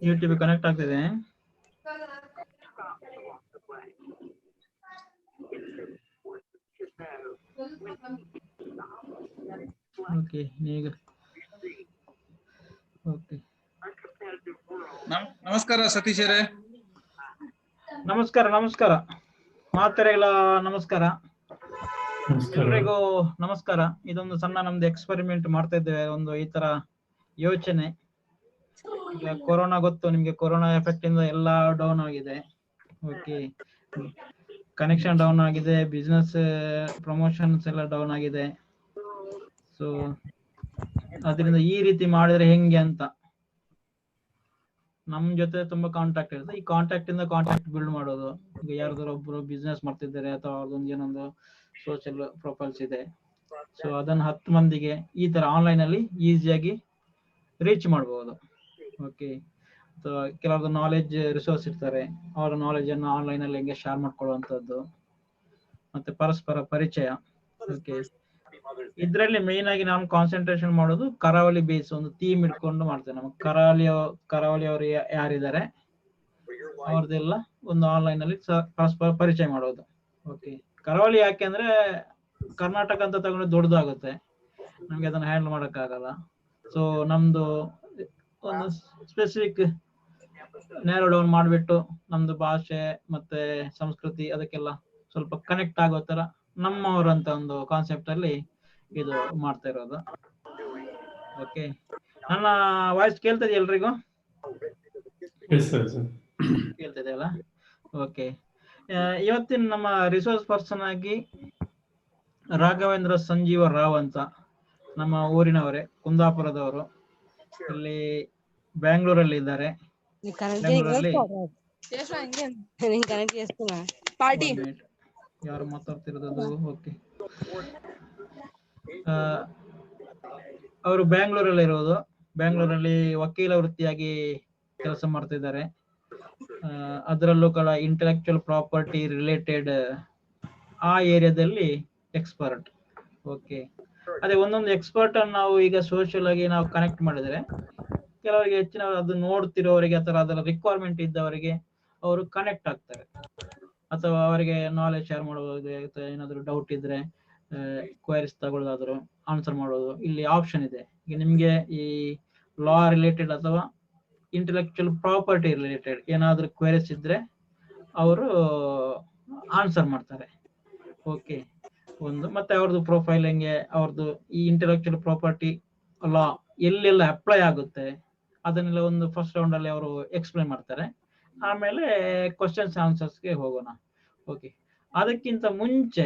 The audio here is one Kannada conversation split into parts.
ಯೂಟ್ಯೂಬ್ ಕನೆಕ್ಟ್ ಆಗ್ತಿದೆ. ಓಕೆ ಈಗ ಓಕೆ. ನಮಸ್ಕಾರ ಸತೀಶ್ ಅವರೇ. ನಮಸ್ಕಾರ ನಮಸ್ಕಾರ ಮಾತರೆಗಳ ನಮಸ್ಕಾರ ಎಲ್ರಿಗೂ ನಮಸ್ಕಾರ. ಇದೊಂದು ಸಣ್ಣ ನಮ್ದು ಎಕ್ಸ್ಪೆರಿಮೆಂಟ್ ಮಾಡ್ತಾ ಇದ್ದೇವೆ, ಒಂದು ಈ ತರ ಯೋಚನೆ. ಈಗ ಕೊರೋನಾ ಗೊತ್ತು ನಿಮ್ಗೆ, ಕೊರೋನಾ ಎಫೆಕ್ಟ್ ಇಂದ ಎಲ್ಲ ಡೌನ್ ಆಗಿದೆ. ಓಕೆ, ಕನೆಕ್ಷನ್ ಡೌನ್ ಆಗಿದೆ, ಬಿಸ್ನೆಸ್ ಪ್ರಮೋಷನ್ಸ್ ಎಲ್ಲ ಡೌನ್ ಆಗಿದೆ. ಸೊ ಅದರಿಂದ ಈ ರೀತಿ ಮಾಡಿದ್ರೆ ಹೆಂಗೆ ಅಂತ ನಮ್ ಜೊತೆ ತುಂಬಾ ಕಾಂಟ್ಯಾಕ್ಟ್ ಇರುತ್ತೆ. ಈ ಕಾಂಟ್ಯಾಕ್ಟ್ ಇಂದ ಕಾಂಟ್ಯಾಕ್ಟ್ ಬಿಲ್ಡ್ ಮಾಡೋದು. ಈಗ ಯಾರಾದ್ರೂ ಒಬ್ರು ಬಿಸ್ನೆಸ್ ಮಾಡ್ತಿದ್ದಾರೆ ಅಥವಾ ಅವ್ರದೊಂದು ಏನೊಂದು ಸೋಷಿಯಲ್ ಪ್ರೊಫೈಲ್ಸ್ ಇದೆ, ಸೊ ಅದನ್ನ 10 ಮಂದಿಗೆ ಈ ತರ ಆನ್ಲೈನ್ ಅಲ್ಲಿ ಈಸಿಯಾಗಿ ರೀಚ್ ಮಾಡಬಹುದು. ಓಕೆ, ಅಥವಾ ಕೆಲವ್ರದ್ದು ನಾಲೆಜ್ ರಿಸೋರ್ಸ್ ಇರ್ತಾರೆ, ಅವರ ನಾಲೆಜ್ ಅನ್ನು ಆನ್ಲೈನ್ ಅಲ್ಲಿ ಹೆಂಗೆ ಶೇರ್ ಮಾಡ್ಕೊಳ್ಳುವಂಥದ್ದು, ಮತ್ತೆ ಪರಸ್ಪರ ಪರಿಚಯ. ಓಕೆ, ಇದ್ರಲ್ಲಿ ಮೇನ್ ಆಗಿ ನಾವು ಕಾನ್ಸಂಟ್ರೇಷನ್ ಮಾಡೋದು ಕರಾವಳಿ ಬೇಸ್ ಒಂದು ಥೀಮ್ ಇಟ್ಕೊಂಡು ಮಾಡ್ತೇವೆ. ನಮ್ಮ ಕರಾವಳಿ ಅವರು ಯಾರಿದ್ದಾರೆ ಅವ್ರದ್ದೆಲ್ಲ ಒಂದು ಆನ್ಲೈನ್ ಅಲ್ಲಿ ಪರಸ್ಪರ ಪರಿಚಯ ಮಾಡೋದು. ಓಕೆ, ಕರಾವಳಿ ಯಾಕೆಂದ್ರೆ ಕರ್ನಾಟಕ ಅಂತ ತಗೊಂಡ್ರೆ ದೊಡ್ಡದಾಗುತ್ತೆ, ನಮ್ಗೆ ಅದನ್ನ ಹ್ಯಾಂಡಲ್ ಮಾಡಕ್ಕಾಗಲ್ಲ. ಸೊ ನಮ್ದು ಒಂದು ಸ್ಪೆಸಿಫಿಕ್ ನೇರೋ ಡೌನ್ ಮಾಡಿಬಿಟ್ಟು ನಮ್ದು ಭಾಷೆ ಮತ್ತೆ ಸಂಸ್ಕೃತಿ ಅದಕ್ಕೆಲ್ಲ ಸ್ವಲ್ಪ ಕನೆಕ್ಟ್ ಆಗೋ ತರ ನಮ್ಮವರಂತ ಒಂದು ಕಾನ್ಸೆಪ್ಟ್ ಅಲ್ಲಿ ಇದು ಮಾಡ್ತಾ ಇರೋದು. ಓಕೆ, ನನ್ನ ವಾಯ್ಸ್ ಕೇಳ್ತದೆ ಎಲ್ರಿಗೂ? ಕೇಳ್ತದೆ ಅಲ್ಲ? ಓಕೆ, ಇವತ್ತಿನ ನಮ್ಮ ರಿಸೋರ್ಸ್ ಪರ್ಸನ್ ಆಗಿ ರಾಘವೇಂದ್ರ ಸಂಜೀವ ರಾವ್ ಅಂತ, ನಮ್ಮ ಊರಿನವರೇ, ಕುಂದಾಪುರದವರು, ಇಲ್ಲಿ ಬ್ಯಾಂಗ್ಳೂರಲ್ಲಿ ಇದ್ದಾರೆ. ಯಾರು ಮಾತಾಡ್ತಿರೋದು? ಓಕೆ, ಅವರು ಬ್ಯಾಂಗ್ಳೂರಲ್ಲಿ ಇರೋದು. ಬ್ಯಾಂಗ್ಳೂರಲ್ಲಿ ವಕೀಲ ವೃತ್ತಿಯಾಗಿ ಕೆಲಸ ಮಾಡ್ತಿದ್ದಾರೆ. ಅದರಲ್ಲೂ ಕೂಡ ಇಂಟೆಲೆಕ್ಚುಯಲ್ ಪ್ರಾಪರ್ಟಿ ರಿಲೇಟೆಡ್ ಆ ಏರಿಯಾದಲ್ಲಿ ಎಕ್ಸ್ಪರ್ಟ್. ಓಕೆ, ಅದೇ ಒಂದೊಂದು ಎಕ್ಸ್ಪರ್ಟ್ ಅನ್ನು ನಾವು ಈಗ ಸೋಷಿಯಲ್ ಆಗಿ ನಾವು ಕನೆಕ್ಟ್ ಮಾಡಿದ್ರೆ ಕೆಲವರಿಗೆ ಹೆಚ್ಚಿನ ಅದು ನೋಡ್ತಿರೋವರಿಗೆ ಅಥವಾ ಅದರ ರಿಕ್ವೈರ್ಮೆಂಟ್ ಇದ್ದವರಿಗೆ ಅವರು ಕನೆಕ್ಟ್ ಆಗ್ತಾರೆ, ಅಥವಾ ಅವರಿಗೆ ನಾಲೆಜ್ ಶೇರ್ ಮಾಡೋದು, ಏನಾದ್ರು ಡೌಟ್ ಇದ್ರೆ ಕ್ವೈರೀಸ್ ತಗೊಳ್ಳೋದಾದ್ರು ಆನ್ಸರ್ ಮಾಡೋದು. ಇಲ್ಲಿ ಆಪ್ಷನ್ ಇದೆ. ಈಗ ನಿಮ್ಗೆ ಈ ಲಾ ರಿಲೇಟೆಡ್ ಅಥವಾ ಇಂಟೆಲೆಕ್ಚುಯಲ್ ಪ್ರಾಪರ್ಟಿ ರಿಲೇಟೆಡ್ ಏನಾದ್ರು ಕ್ವೈರೀಸ್ ಇದ್ರೆ ಅವರು ಆನ್ಸರ್ ಮಾಡ್ತಾರೆ. ಓಕೆ, ಒಂದು ಮತ್ತೆ ಅವ್ರದ್ದು ಪ್ರೊಫೈಲ್ ಹೆಂಗೆ, ಅವ್ರದ್ದು ಈ ಇಂಟೆಲೆಕ್ಚುಯಲ್ ಪ್ರಾಪರ್ಟಿ ಲಾ ಎಲ್ಲೆಲ್ಲ ಅಪ್ಲೈ ಆಗುತ್ತೆ ಅದನ್ನೆಲ್ಲ ಒಂದು ಫಸ್ಟ್ ರೌಂಡ್ ಅಲ್ಲಿ ಅವರು ಎಕ್ಸ್ಪ್ಲೈನ್ ಮಾಡ್ತಾರೆ. ಆಮೇಲೆ ಕ್ವಶನ್ಸ್ ಆನ್ಸರ್ಸ್ಗೆ ಹೋಗೋಣ. ಓಕೆ, ಅದಕ್ಕಿಂತ ಮುಂಚೆ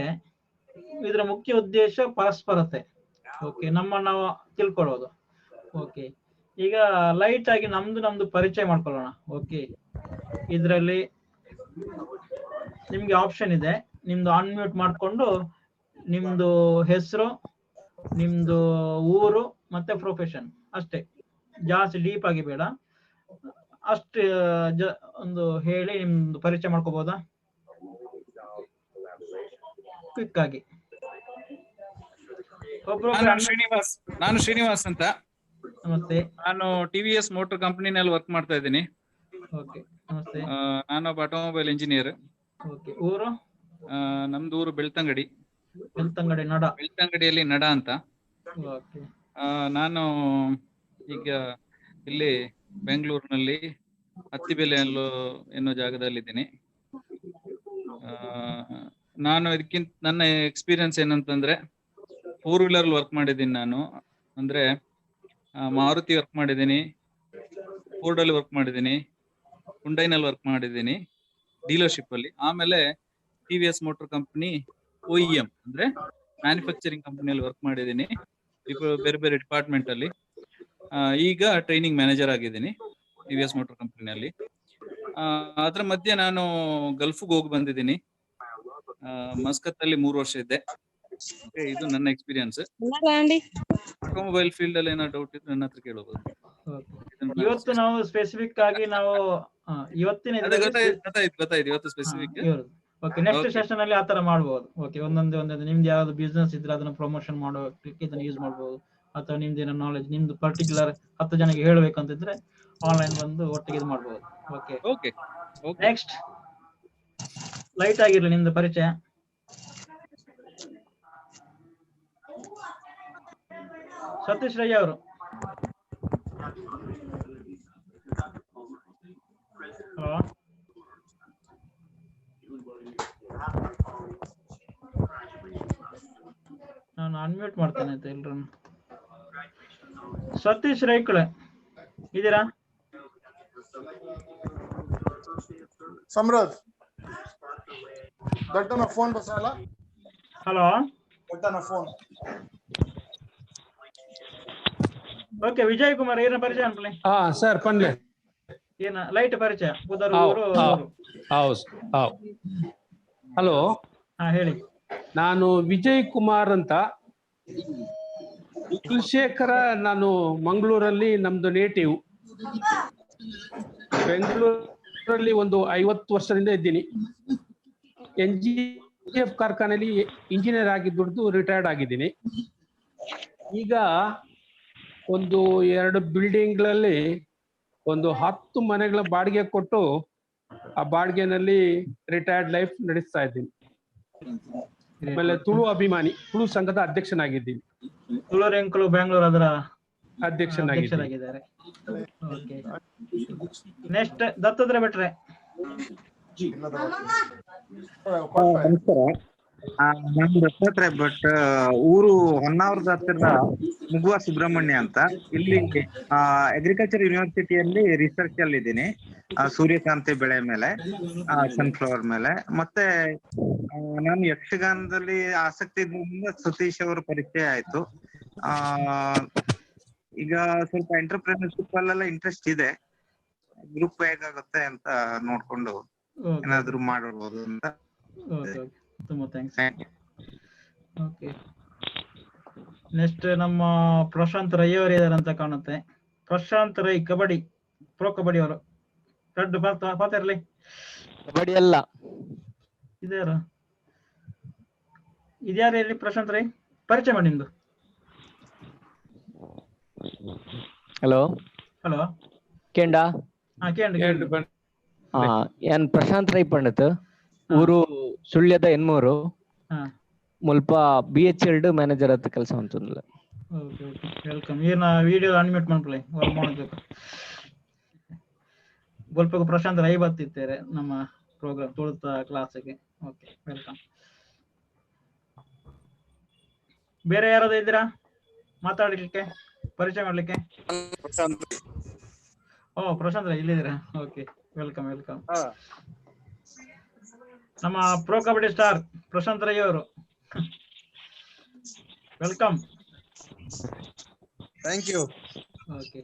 ಇದರ ಮುಖ್ಯ ಉದ್ದೇಶ ಪರಸ್ಪರತೆ. ಓಕೆ, ನಾವು ತಿಳ್ಕೊಳ್ಳೋದು. ಓಕೆ, ಈಗ ಲೈಟ್ ಆಗಿ ನಮ್ದು ಪರಿಚಯ ಮಾಡ್ಕೊಳ್ಳೋಣ. ಓಕೆ, ಇದರಲ್ಲಿ ನಿಮ್ಗೆ ಆಪ್ಷನ್ ಇದೆ, ನಿಮ್ದು ಅನ್ಮ್ಯೂಟ್ ಮಾಡ್ಕೊಂಡು ನಿಮ್ದು ಹೆಸರು, ನಿಮ್ದು ಊರು ಮತ್ತೆ ಪ್ರೊಫೆಷನ್ ಅಷ್ಟೇ, ಜಾಸ್ತಿ ಡೀಪ್ ಆಗಿ ಬೇಡ, ಅಷ್ಟೇ ಒಂದು ಹೇಳಿ ನಿಮ್ದು ಪರಿಚಯ ಮಾಡ್ಕೋಬಹುದಾ ಕ್ವಿಕ್ ಆಗಿ? ನಾನು ಶ್ರೀನಿವಾಸ್ ಅಂತ. ನಮಸ್ತೆ. ನಾನು TVS ಮೋಟರ್ ಕಂಪನಿನಲ್ಲಿ ವರ್ಕ್ ಮಾಡ್ತಾ ಇದ್ದೀನಿ. ಓಕೆ, ನಮಸ್ತೆ. ನಾನೊಬ್ಬ ಆಟೋಮೊಬೈಲ್ ಇಂಜಿನಿಯರ್. ಓಕೆ, ಊರು? ನಮ್ದು ಊರು ಬೆಳ್ತಂಗಡಿ. ಬೆಳ್ತಂಗಡಿಯಲ್ಲಿ ನಡ ಅಂತ. ಓಕೆ, ನಾನು ಈಗ ಇಲ್ಲಿ ಬೆಂಗಳೂರಿನಲ್ಲಿ ಹತ್ತಿಬೆಲೆ ಎನ್ನೋ ಜಾಗದಲ್ಲಿದ್ದೀನಿ. ನಾನು ಇದಕ್ಕಿಂತ ನನ್ನ ಎಕ್ಸ್ಪೀರಿಯನ್ಸ್ ಏನಂತಂದ್ರೆ 4 ವೀಲರ್ ವರ್ಕ್ ಮಾಡಿದ್ದೀನಿ. ನಾನು ಅಂದ್ರೆ ಮಾರುತಿ ವರ್ಕ್ ಮಾಡಿದ್ದೀನಿ, ಫೋರ್ಡ್ ಅಲ್ಲಿ ವರ್ಕ್ ಮಾಡಿದ್ದೀನಿ, ಹುಂಡೈನಲ್ಲಿ ವರ್ಕ್ ಮಾಡಿದ್ದೀನಿ ಡೀಲರ್ಶಿಪ್ ಅಲ್ಲಿ. ಆಮೇಲೆ TVS ಮೋಟರ್ ಕಂಪನಿ OEM ಅಂದ್ರೆ ಮ್ಯಾನುಫ್ಯಾಕ್ಚರಿಂಗ್ ಕಂಪನಿಯಲ್ಲಿ ವರ್ಕ್ ಮಾಡಿದ್ದೀನಿ, ಬೇರೆ ಬೇರೆ ಡಿಪಾರ್ಟ್ಮೆಂಟ್ ಅಲ್ಲಿ. ಈಗ ಟ್ರೈನಿಂಗ್ ಮ್ಯಾನೇಜರ್ ಆಗಿದ್ದೀನಿ TVS ಮೋಟರ್ ಕಂಪನಿಯಲ್ಲಿ. ಅದ್ರ ಮಧ್ಯೆ ನಾನು ಗಲ್ಫ್ಗೆ ಹೋಗಿ ಬಂದಿದ್ದೀನಿ. ಮಸ್ಕತ್ ಅಲ್ಲಿ 3 ವರ್ಷ ಇದ್ದೆ. ಇದು ನನ್ನ ಎಕ್ಸ್ಪೀರಿಯನ್ಸ್. ಆಟೋಮೊಬೈಲ್ ಫೀಲ್ಡ್ ಅಲ್ಲಿ ಏನೋ ಡೌಟ್ ಇದ್ರೆ ನನ್ನ ಹತ್ರ ಕೇಳಬಹುದು. ಇವತ್ತು ನಾವು ಸ್ಪೆಸಿಫಿಕ್ ಆಗಿ ನಾವು ಇವತ್ತಿನ ಗೊತ್ತಾಯ್ತು ಇವತ್ತು ಸ್ಪೆಸಿಫಿಕ್. ಓಕೆ, ನೆಕ್ಸ್ಟ್ ಸೆಷನ್ ಅಲ್ಲಿ ಆತರ ಮಾಡಬಹುದು. ಓಕೆ, ಒಂದೊಂದು ನಿಮ್ದು ಯಾವ್ದು ಬಿಸ್ನೆಸ್ ಇದ್ರೆ ಅದನ್ನ ಪ್ರಮೋಷನ್ ಮಾಡೋಕೆ ಇದನ್ನ ಯೂಸ್ ಮಾಡಬಹುದು. ಅಥವಾ ನಿಮ್ದಿನ ನಾಲೆಜ್ ನಿಮ್ದು ಪರ್ಟಿಕ್ಯುಲರ್ 10 ಜನಕ್ಕೆ ಹೇಳ್ಬೇಕಂತಿದ್ರೆ ಆನ್ಲೈನ್ ಬಂದು ಒಟ್ಟಿಗೆ ಇದು ಮಾಡ್ಬೋದು. Okay okay okay. Next light ಆಗಿರ್ಲಿ ನಿಮ್ದು ಪರಿಚಯ. ಸತೀಶ್ ರೈ ಅವರು. ಹಲೋ, ನಾನು ಅನ್ಮ್ಯೂಟ್ ಮಾಡ್ತೇನೆ ಆಯ್ತಾ ಎಲ್ರನ್ನು. ಸತೀಶ್ ರೈಕಳೆ ಇದ್ದೀರಾ? सम्राट दट्टन फोन बसाला. ಹಲೋ, दट्टन फोन. ಓಕೆ. ವಿಜಯ್ ಕುಮಾರ್ ಏನ ಪರಿಚಯ ಅನ್ಕೊಳ್ಳಿ. ಹಾ ಸರ್ ಪನ್ಲೆ ಏನ ಲೈಟ್ ಪರಿಚಯ ಬುಧರು ಊರು. ಹಲೋ, ಹಾ ಹೇಳಿ. ನಾನು ವಿಜಯ್ ಕುಮಾರ್ ಅಂತ, ಕುಲಶೇಖರ. ನಾನು ಮಂಗಳೂರಲ್ಲಿ ನಮ್ದು ನೇಟಿವ್. ಬೆಂಗಳೂರಲ್ಲಿ ಒಂದು 50 ವರ್ಷದಿಂದ ಇದ್ದೀನಿ. NGF ಕಾರ್ಖಾನೆಯಲ್ಲಿ ಇಂಜಿನಿಯರ್ ಆಗಿ ದುಡಿದು ರಿಟೈರ್ಡ್ ಆಗಿದ್ದೀನಿ. ಈಗ ಒಂದು 2 ಬಿಲ್ಡಿಂಗ್ಗಳಲ್ಲಿ ಒಂದು 10 ಮನೆಗಳ ಬಾಡಿಗೆ ಕೊಟ್ಟು ಆ ಬಾಡಿಗೆನಲ್ಲಿ ರಿಟೈರ್ಡ್ ಲೈಫ್ ನಡೆಸ್ತಾ ಇದ್ದೀನಿ. ಆಮೇಲೆ ತುಳು ಅಭಿಮಾನಿ, ತುಳು ಸಂಘದ ಅಧ್ಯಕ್ಷನಾಗಿದ್ದೀನಿ. ತುಳು ಬ್ಯಾಂಗ್ಳೂರ್ ಅದರ ಅಧ್ಯಕ್ಷನಾಗಿದ್ದಾರೆ. ನೆಕ್ಸ್ಟ್ ದತ್ತಾತ್ರೇಯ ಭಟ್ರೆ. ನಮಸ್ಕಾರ, ನಾನು ದತ್ತಾತ್ರೇಯ ಭಟ್. ಊರು ಹೊನ್ನಾವರದ ಹತ್ತಿರ ಮುಗುವ ಸುಬ್ರಹ್ಮಣ್ಯ ಅಂತ. ಇಲ್ಲಿ ಅಗ್ರಿಕಲ್ಚರ್ ಯೂನಿವರ್ಸಿಟಿಯಲ್ಲಿ ರಿಸರ್ಚ್ ಅಲ್ಲಿ ಇದ್ದೀನಿ, ಸೂರ್ಯಕಾಂತಿ ಬೆಳೆ ಮೇಲೆ, ಸನ್ಫ್ಲವರ್ ಮೇಲೆ. ಮತ್ತೆ ನಾನು ಯಕ್ಷಗಾನದಲ್ಲಿ ಆಸಕ್ತಿ ಇದ್ರಿಂದ ಸತೀಶ್ ಅವರ ಪರಿಚಯ ಆಯ್ತು. ಈಗ ಸ್ವಲ್ಪ ಎಂಟರ್ಪ್ರಿನರ್ಶಿಪ್ ಅಲ್ಲೆಲ್ಲ ಇಂಟ್ರೆಸ್ಟ್ ಇದೆ. ಗ್ರೂಪ್ ಹೇಗಾಗುತ್ತೆ ಅಂತ ನೋಡ್ಕೊಂಡು ಏನಾದ್ರು ಮಾಡಬಹುದು ಅಂತ. ತುಂಬಾ ಥ್ಯಾಂಕ್ಸ್. ಓಕೆ, ನೆಕ್ಸ್ಟ್ ನಮ್ಮ ಪ್ರಶಾಂತ್ ರೈ ಅವರು ಇದಾರೆ ಅಂತ ಕಾಣುತ್ತೆ. ಪ್ರಶಾಂತ್ ರೈ ಕಬಡ್ಡಿ, ಪ್ರೋ ಕಬಡ್ಡಿ ಅವರು. ರೆಡ್ ಪಾತಿರ್ಲಿ. ಕಬಡ್ಡಿ ಅಲ್ಲ, ಇದ್ಯಾರು ಹೇಳಿ? ಪ್ರಶಾಂತ್ ರೈ ಪರಿಚಯ ಮಾಡಿ ನಿಮ್ದು. ಹಲೋ ಹಲೋ, ಕೇಂಡ ಏನ್ ಪ್ರಶಾಂತ್ ರೈ ಪಂಡಿತ್, ಊರು ಸುಳ್ಯದ ಎನ್ಮೂರು, ಮುಲ್ಪ BHLD ಮ್ಯಾನೇಜರ್ ಅಂತ ಕೆಲಸ ಅಂತಂದ್ಲ. ವೆಲ್ಕಮ್. ಏನ ವಿಡಿಯೋ ಅನ್ಮ್ಯೂಟ್ ಮಾಡ್ಕೊಳ್ಳಿ, ವರ್ಕ್ ಮಾಡಬೇಕು. ಸ್ವಲ್ಪ ಪ್ರಶಾಂತ್ ರೈ ಬರ್ತಿರ್ತಾರೆ ನಮ್ಮ ಪ್ರೋಗ್ರಾಮ್ ತುಳಿತ ಕ್ಲಾಸ್ಗೆ. Okay, welcome. ಬೇರೆ ಯಾರಾದ್ರೂ ಇದ್ದೀರಾ ಮಾತಾಡ್ಲಿಕ್ಕೆ, ಪರಿಚಯ ಮಾಡ್ಲಿಕ್ಕೆ? ಪ್ರಶಾಂತ್ ರೈ ಇಲ್ಲಿದ್ದೀರಾ? Okay, welcome welcome. ನಮ್ಮ ಪ್ರೋ ಕಬಡ್ಡಿ ಸ್ಟಾರ್ ಪ್ರಶಾಂತ್ ರೈ ಅವರು, ವೆಲ್ಕಮ್. Thank you. ಓಕೆ,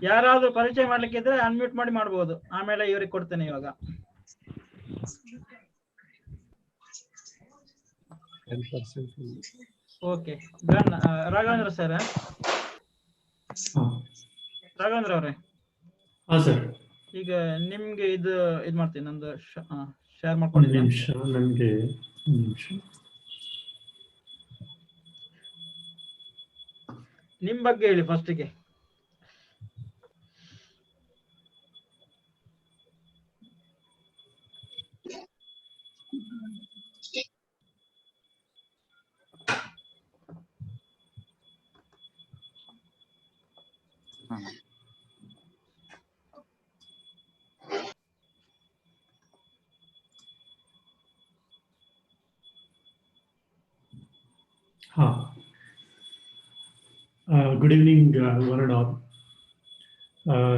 ಯಾರಾದ್ರೂ ಪರಿಚಯ ಮಾಡ್ಲಿಕ್ಕೆ ಇದ್ರೆ ಅನ್ಮ್ಯೂಟ್ ಮಾಡಿ ಮಾಡ್ಬೋದು, ಆಮೇಲೆ ಇವ್ರಿಗೆ ಕೊಡ್ತೇನೆ ಇವಾಗ. Okay, Raghavendra sir. ರಾಘವೇಂದ್ರ ಅವರೇ, ಈಗ ನಿಮ್ಗೆ ಇದು ಮಾಡ್ತೀನಿ, ನಂದು ಶೇರ್ ಮಾಡ್ಕೊಂಡಿದ್ದೀನಿ. ನಮ್ಗೆ ನಿಮ್ ಬಗ್ಗೆ ಹೇಳಿ ಫಸ್ಟಿಗೆ. Good evening one and all.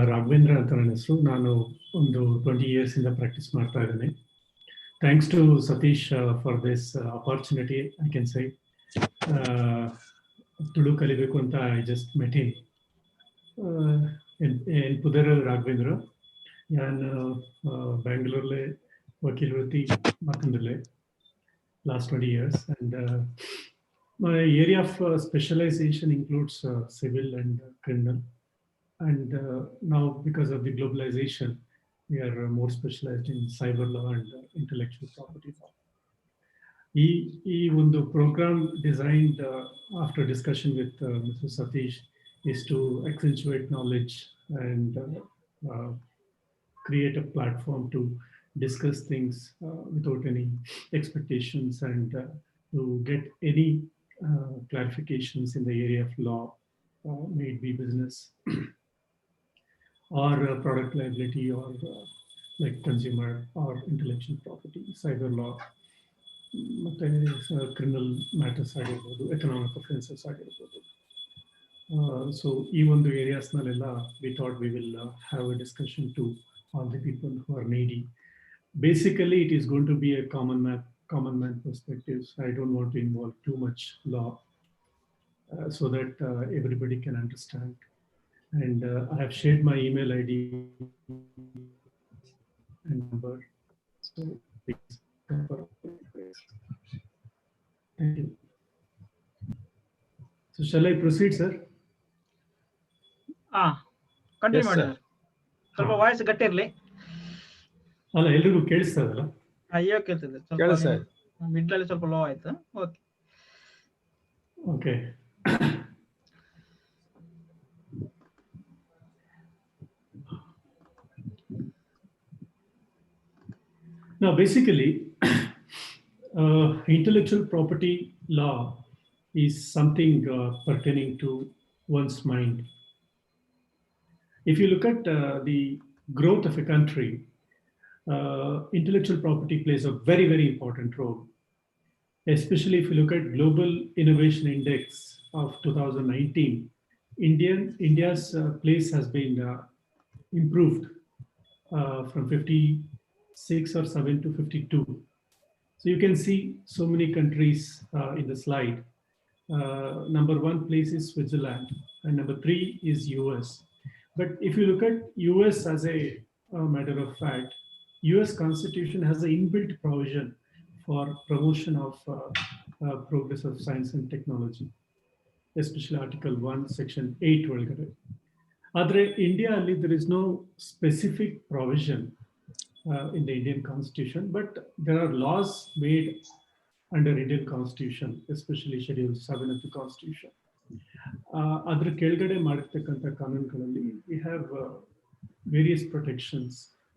Raghavendra ಅಂತ ನನ್ನ ಹೆಸರು. ನಾನು ಒಂದು 20 years ಇಂದ ಪ್ರಾಕ್ಟೀಸ್ ಮಾಡ್ತಾ ಇದ್ದೇನೆ. Thanks to Satish for this opportunity. I can say Tulu ಕಲಿಬೇಕು ಅಂತ ಐ ಜಸ್ಟ್ ಮೆಟ್ ಹಿಮ್. ಎನ್ ಪುದರ್ ರಾಘವೇಂದ್ರ. ನಾನು ಬ್ಯಾಂಗ್ಳೂರ್ಲೆ ವಕೀಲ್ ವೃತ್ತಿ ಮಾಡ್ಕೊಂಡಿದ್ದೆ last 20 years, and my area of specialization includes civil and criminal, and now because of the globalization we are more specialized in cyber law and intellectual property law. ಈ ಒಂದು program designed after discussion with Mr. Satish is to accentuate knowledge and create a platform to discuss things without any expectations and to get any clarifications in the area of law, may it be business or product liability or like consumer or intellectual property, cyber law, criminal matters ಆಗಿರ್ಬೋದು, economic offenses ಆಗಿರ್ಬೋದು. So ಈ ಒಂದು areas ನಲ್ಲೆಲ್ಲ we thought we will have a discussion to all the people who are needy. Basically, it is going to be a common man perspective. So I don't want to involve too much law so that everybody can understand. And I have shared my email ID and number. So please. Thank you. So shall I proceed, sir? Continue Yes, ಮಾಡಿ sir. ಸರ್. ಸ್ವಲ್ಪ ವಾಯ್ಸ್ ಗಟ್ಟಿ ಇರಲಿ. ಅಲ್ಲ, ಎಲ್ರಿಗೂ ಕೇಳಿಸ್ತದಲ್ಲ? ಅಯ್ಯೋ ಕೇಳ್ತಿದೆ, ಕೇಳಿಸ್ತಾ ಸ್ವಲ್ಪ ಮಿಡ್ಲಲ್ಲಿ ಸ್ವಲ್ಪ ಲೋ ಆಯ್ತು. Okay Okay. Now, basically, intellectual property law is something pertaining to one's mind. If you look at the growth of a country, intellectual property plays a very, very important role. Especially if you look at Global Innovation Index of 2019, India's place has been improved from 56 or 7 to 52. So you can see so many countries in the slide. Number 1 place is Switzerland, and number 3 is US. But if you look at US as a matter of fact, US Constitution has an inbuilt provision for promotion of progress of science and technology, especially Article 1, Section 8 ಒಳಗಡೆ. ಆದರೆ India ಅಲ್ಲಿ there is no specific provision in the Indian Constitution, but there are laws made under Indian Constitution, especially Schedule 7 of the Constitution. ಅದರ ಕೆಳಗಡೆ ಮಾಡಿರ್ತಕ್ಕಂಥ ಕಾನೂನುಗಳಲ್ಲಿ we have various protections,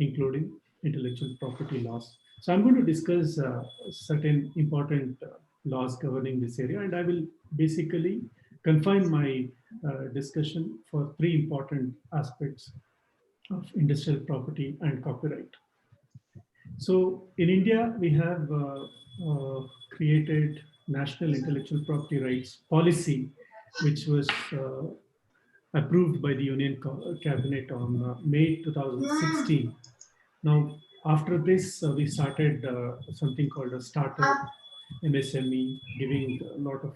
including intellectual property laws. So I'm going to discuss certain important laws governing this area, and I will basically confine my discussion for 3 important aspects of industrial property and copyright. So in India, we have created National Intellectual Property Rights Policy, which was approved by the Union Cabinet on May 2016. Now, after this, we started something called a startup MSME, giving a lot of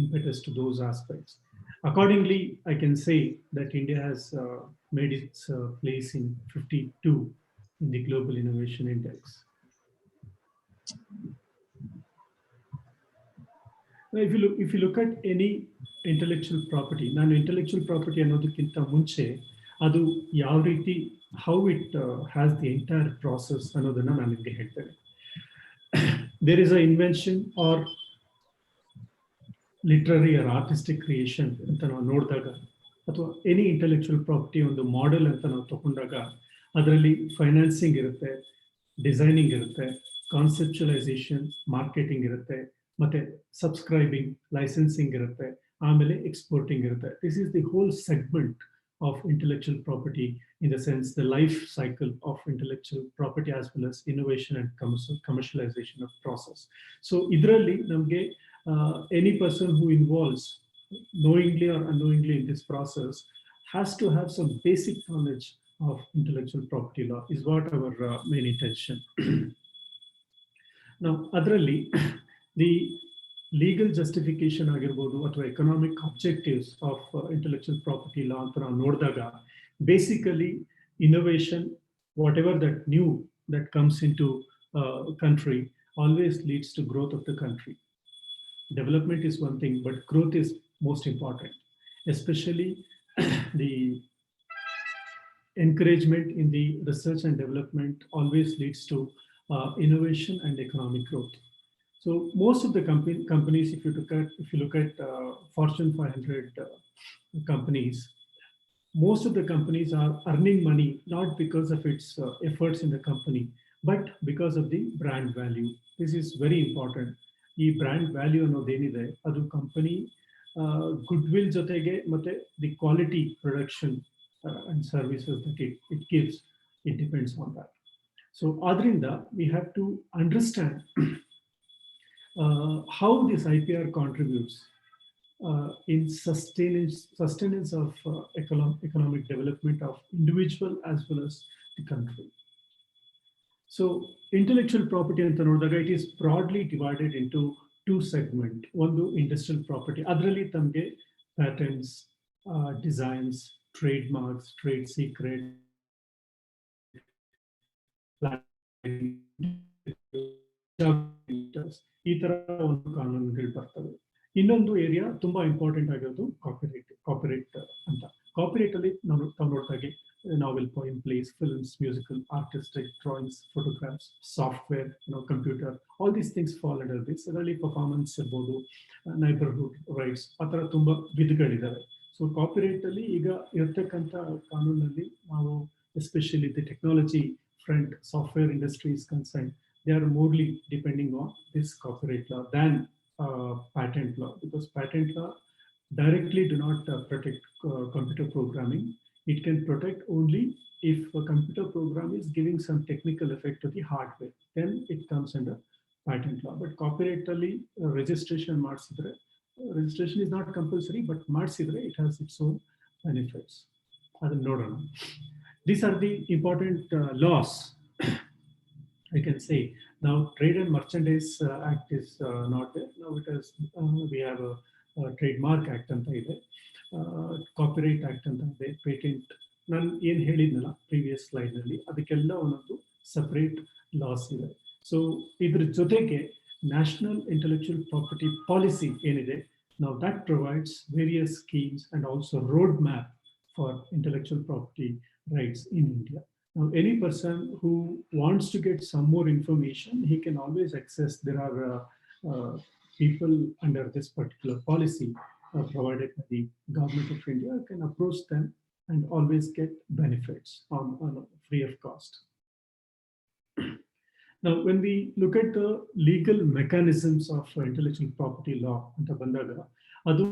impetus to those aspects. Accordingly, I can say that India has made its place in 52 in the Global Innovation Index. Now, if you look at any intellectual property, ನಾನು intellectual property ಅನ್ನೋದಕ್ಕಿಂತ ಮುಂಚೆ ಅದು ಯಾವ ರೀತಿ how it has the entire process ಅನ್ನೋದನ್ನ ನಾನು ನಿಮಗೆ ಹೇಳ್ತೇನೆ. There is an invention or literary or artistic creation ಅಂತ ನಾವು ನೋಡಿದಾಗ, ಅಥವಾ ಎನಿ ಇಂಟೆಲೆಕ್ಚುಯಲ್ ಪ್ರಾಪರ್ಟಿ ಒಂದು ಮಾಡೆಲ್ ಅಂತ ನಾವು ತಗೊಂಡಾಗ ಅದರಲ್ಲಿ ಫೈನಾನ್ಸಿಂಗ್ ಇರುತ್ತೆ, ಡಿಸೈನಿಂಗ್ ಇರುತ್ತೆ, ಕಾನ್ಸೆಪ್ಚುಲೈಸೇಷನ್, ಮಾರ್ಕೆಟಿಂಗ್ ಇರುತ್ತೆ, ಮತ್ತೆ ಸಬ್ಸ್ಕ್ರೈಬಿಂಗ್, ಲೈಸೆನ್ಸಿಂಗ್ ಇರುತ್ತೆ, ಆಮೇಲೆ ಎಕ್ಸ್ಪೋರ್ಟಿಂಗ್ ಇರುತ್ತೆ. This is the whole segment of intellectual property, in the sense the life cycle of intellectual property as well as innovation and commercialization of process. So idralli namge any person who involves knowingly or unknowingly in this process has to have some basic knowledge of intellectual property law, is what our main intention. Now adralli the legal justification ಆಗಿರ್ಬೋದು ಅಥವಾ economic objectives of intellectual property law ಅಂತ ನಾವು ನೋಡಿದಾಗ, basically innovation, whatever that new that comes into country, always leads to growth of the country. Development is one thing, but growth is most important, especially the encouragement in the research and development always leads to innovation and economic growth. So most of the companies, if you look at Fortune 500 companies, most of the companies are earning money not because of its efforts in the company, but because of the brand value. This is very important. ಈ ಬ್ರ್ಯಾಂಡ್ ವ್ಯಾಲ್ಯೂ ಅನ್ನೋದೇನಿದೆ ಅದು ಕಂಪನಿ ಗುಡ್ ವಿಲ್ ಜೊತೆಗೆ ಮತ್ತೆ the quality production and services that it gives, it depends on that. So ಆದ್ರಿಂದ we have to understand how this IPR contributes in sustenance of economic development of individual as well as the country. So intellectual property anta nodaga, it is broadly divided into two segments. One, industrial property. Adralli tamge patents, designs, trademarks, trade secret, ಈ ತರ ಒಂದು ಕಾನೂನುಗಳು ಬರ್ತವೆ. ಇನ್ನೊಂದು ಏರಿಯಾ ತುಂಬಾ ಇಂಪಾರ್ಟೆಂಟ್ ಆಗಿರೋದು ಕಾಪಿರೈಟ್ ಅಂತ. ಕಾಪಿರೈಟ್ ಅಲ್ಲಿ ನಾವು ನೋಡಿದಾಗೆ novel, poem, plays, films, musical, artistic, drawings, photographs, software, computer, all these things fall under this. Adರಲ್ಲಿ performance ಇರ್ಬೋದು, neighborhood rights, ಆ ಥರ ತುಂಬ ವಿಧಗಳಿದ್ದಾವೆ. ಸೊ ಕಾಪಿರೈಟ್ ಅಲ್ಲಿ ಈಗ ಇರ್ತಕ್ಕಂಥ ಕಾನೂನಲ್ಲಿ ನಾವು especially the technology front, software industry is concerned, they are morely depending on this copyright law than patent law, because patent law directly do not protect computer programming. It can protect only if a computer program is giving some technical effect to the hardware, then it comes under patent law. But copyright ಅಲ್ಲಿ registration ಮಾಡಿಸಿದ್ರೆ, registration is not compulsory, but ಮಾಡಿಸಿದ್ರೆ it has its own benefits. ಅದನ್ನ ನೋಡೋಣ. These are the important laws, I can say. Now Trade and Merchandise Act is not there. Now it has, we have a Trademark Act ಅಂತ ಇದೆ, ಕಾಪಿರೈಟ್ ಆಕ್ಟ್ ಅಂತ ಇದೆ, ಪೇಟೆಂಟ್. ನಾನು ಏನು ಹೇಳಿದ್ನಲ್ಲ ಪ್ರೀವಿಯಸ್ ಸ್ಲೈಡ್ ನಲ್ಲಿ, ಅದಕ್ಕೆಲ್ಲ ಒಂದೊಂದು ಸಪರೇಟ್ ಲಾಸ್ ಇದೆ. ಸೊ ಇದ್ರ ಜೊತೆಗೆ ನ್ಯಾಷನಲ್ ಇಂಟೆಲೆಕ್ಚುಯಲ್ ಪ್ರಾಪರ್ಟಿ ಪಾಲಿಸಿ ಏನಿದೆ, ನಾವು that provides various schemes and also road map for intellectual property rights in India. Now, any person who wants to get some more information, he can always access. There are people under this particular policy provided by the government of India, can approach them and always get benefits on free of cost. Now, when we look at the legal mechanisms of intellectual property law, anta bandaga, adu